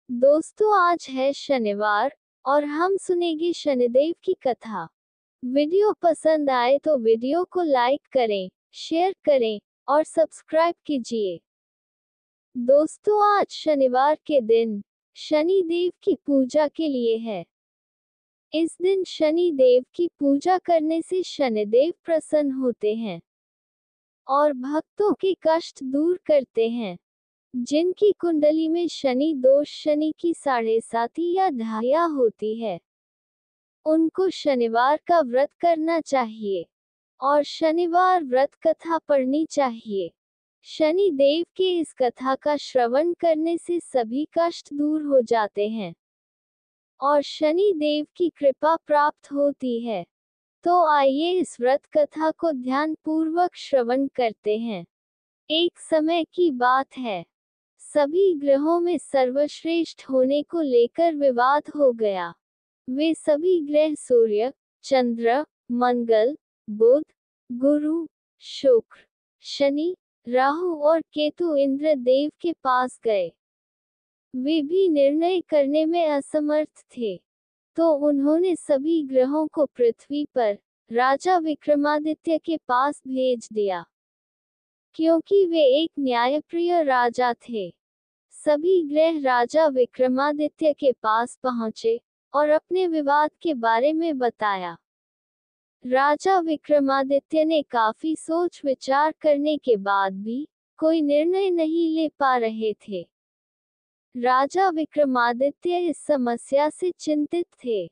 दोस्तों, आज है शनिवार और हम सुनेंगे शनिदेव की कथा। वीडियो पसंद आए तो वीडियो को लाइक करें, शेयर करें और सब्सक्राइब कीजिए। दोस्तों, आज शनिवार के दिन शनि देव की पूजा के लिए है। इस दिन शनि देव की पूजा करने से शनिदेव प्रसन्न होते हैं और भक्तों के कष्ट दूर करते हैं। जिनकी कुंडली में शनि दोष, शनि की 7.5 या ढाया होती है, उनको शनिवार का व्रत करना चाहिए और शनिवार व्रत कथा पढ़नी चाहिए। शनि देव के इस कथा का श्रवण करने से सभी कष्ट दूर हो जाते हैं और शनि देव की कृपा प्राप्त होती है। तो आइए इस व्रत कथा को ध्यान पूर्वक श्रवण करते हैं। एक समय की बात है, सभी ग्रहों में सर्वश्रेष्ठ होने को लेकर विवाद हो गया। वे सभी ग्रह सूर्य, चंद्र, मंगल, बुध, गुरु, शुक्र, शनि, राहु और केतु इंद्र देव के पास गए। वे भी निर्णय करने में असमर्थ थे, तो उन्होंने सभी ग्रहों को पृथ्वी पर राजा विक्रमादित्य के पास भेज दिया, क्योंकि वे एक न्यायप्रिय राजा थे। सभी ग्रह राजा विक्रमादित्य के पास पहुंचे और अपने विवाद के बारे में बताया। राजा विक्रमादित्य ने काफी सोच विचार करने के बाद भी कोई निर्णय नहीं ले पा रहे थे। राजा विक्रमादित्य इस समस्या से चिंतित थे,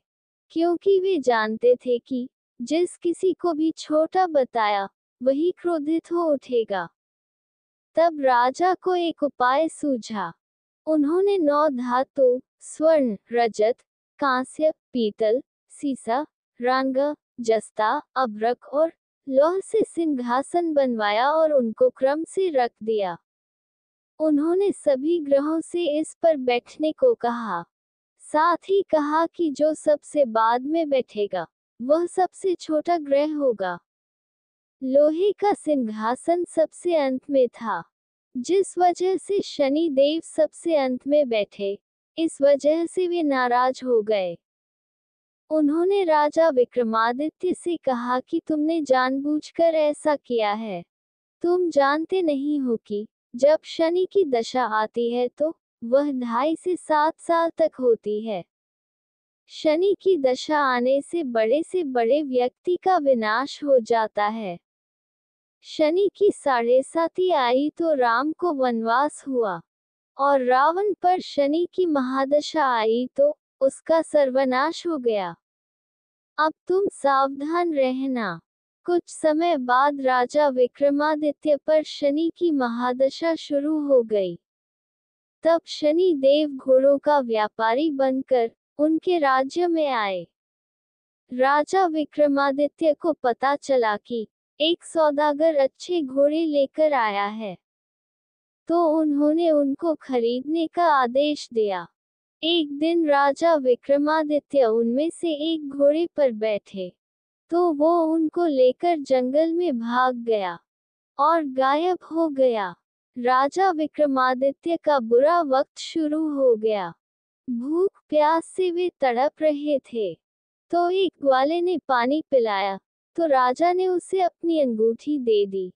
क्योंकि वे जानते थे कि जिस किसी को भी छोटा बताया, वही क्रोधित हो उठेगा। तब राजा को एक उपाय सूझा। उन्होंने 9 धातु, स्वर्ण, रजत, कांस्य, पीतल, सीसा, रांग, जस्ता, अभ्रक और लौह से सिंहासन बनवाया और उनको क्रम से रख दिया। उन्होंने सभी ग्रहों से इस पर बैठने को कहा। साथ ही कहा कि जो सबसे बाद में बैठेगा, वह सबसे छोटा ग्रह होगा। लोहे का सिंहासन सबसे अंत में था, जिस वजह से शनि देव सबसे अंत में बैठे। इस वजह से वे नाराज हो गए। उन्होंने राजा विक्रमादित्य से कहा कि तुमने जानबूझकर ऐसा किया है। तुम जानते नहीं हो कि जब शनि की दशा आती है तो वह 2.5 से 7 साल तक होती है। शनि की दशा आने से बड़े व्यक्ति का विनाश हो जाता है। शनि की 7.5 आई तो राम को वनवास हुआ, और रावण पर शनि की महादशा आई तो उसका सर्वनाश हो गया। अब तुम सावधान रहना। कुछ समय बाद राजा विक्रमादित्य पर शनि की महादशा शुरू हो गई। तब शनि देव घोड़ों का व्यापारी बनकर उनके राज्य में आए। राजा विक्रमादित्य को पता चला कि एक सौदागर अच्छे घोड़े लेकर आया है, तो उन्होंने उनको खरीदने का आदेश दिया। एक दिन राजा विक्रमादित्य उनमें से एक घोड़े पर बैठे, तो वो उनको लेकर जंगल में भाग गया और गायब हो गया। राजा विक्रमादित्य का बुरा वक्त शुरू हो गया। भूख प्यास से वे तड़प रहे थे, तो एक ग्वाले ने पानी पिलाया, तो राजा ने उसे अपनी अंगूठी दे दी।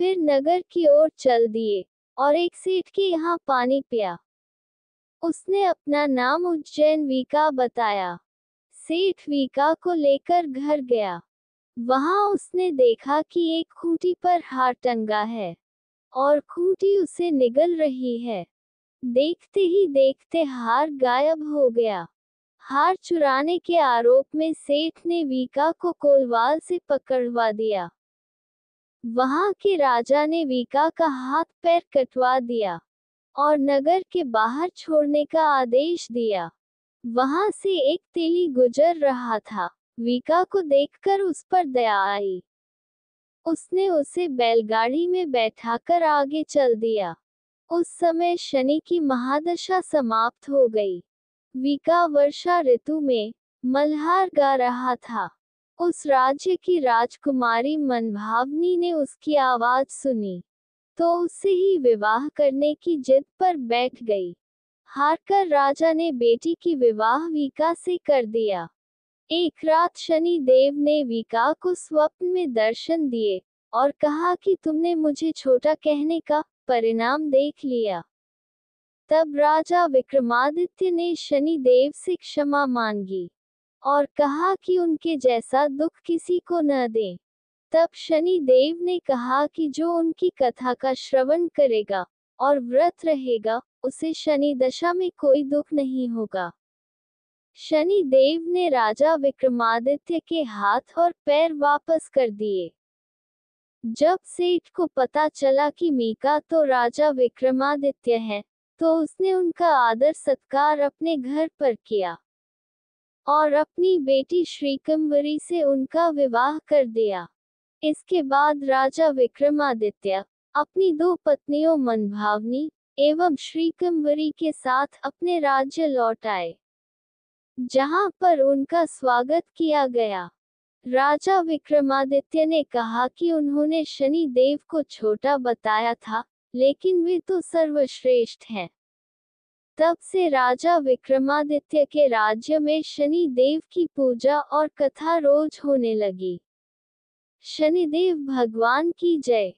फिर नगर की ओर चल दिए और एक सेठ के यहाँ पानी पिया। उसने अपना नाम उज्जैन वीका बताया। सेठ वीका को लेकर घर गया। वहां उसने देखा कि एक खूंटी पर हार टंगा है और खूंटी उसे निगल रही है। देखते ही देखते हार गायब हो गया। हार चुराने के आरोप में सेठ ने वीका को कोलवाल से पकड़वा दिया। वहां के राजा ने वीका का हाथ पैर कटवा दिया और नगर के बाहर छोड़ने का आदेश दिया। वहां से एक तेली गुजर रहा था। वीका को देखकर उस पर दया आई। उसने उसे बैलगाड़ी में बैठाकर आगे चल दिया। उस समय शनि की महादशा समाप्त हो गई। वीका वर्षा ऋतु में मल्हार गा रहा था। उस राज्य की राजकुमारी मनभावनी ने उसकी आवाज सुनी, तो उससे ही विवाह करने की जिद पर बैठ गई। हारकर राजा ने बेटी की विवाह विका से कर दिया। एक रात शनि देव ने विका को स्वप्न में दर्शन दिए और कहा कि तुमने मुझे छोटा कहने का परिणाम देख लिया। तब राजा विक्रमादित्य ने शनि देव से क्षमा मांगी और कहा कि उनके जैसा दुख किसी को न दें। तब शनि देव ने कहा कि जो उनकी कथा का श्रवण करेगा और व्रत रहेगा, उसे शनि दशा में कोई दुख नहीं होगा। शनि देव ने राजा विक्रमादित्य के हाथ और पैर वापस कर दिए। जब सेठ को पता चला कि मीका तो राजा विक्रमादित्य है, तो उसने उनका आदर सत्कार अपने घर पर किया और अपनी बेटी श्रीकंभरी से उनका विवाह कर दिया। इसके बाद राजा विक्रमादित्य अपनी 2 पत्नियों मनभावनी एवं श्रीकंभरी के साथ अपने राज्य लौट आए, जहां पर उनका स्वागत किया गया। राजा विक्रमादित्य ने कहा कि उन्होंने शनि देव को छोटा बताया था, लेकिन वे तो सर्वश्रेष्ठ हैं। तब से राजा विक्रमादित्य के राज्य में शनि देव की पूजा और कथा रोज होने लगी। शनिदेव भगवान की जय।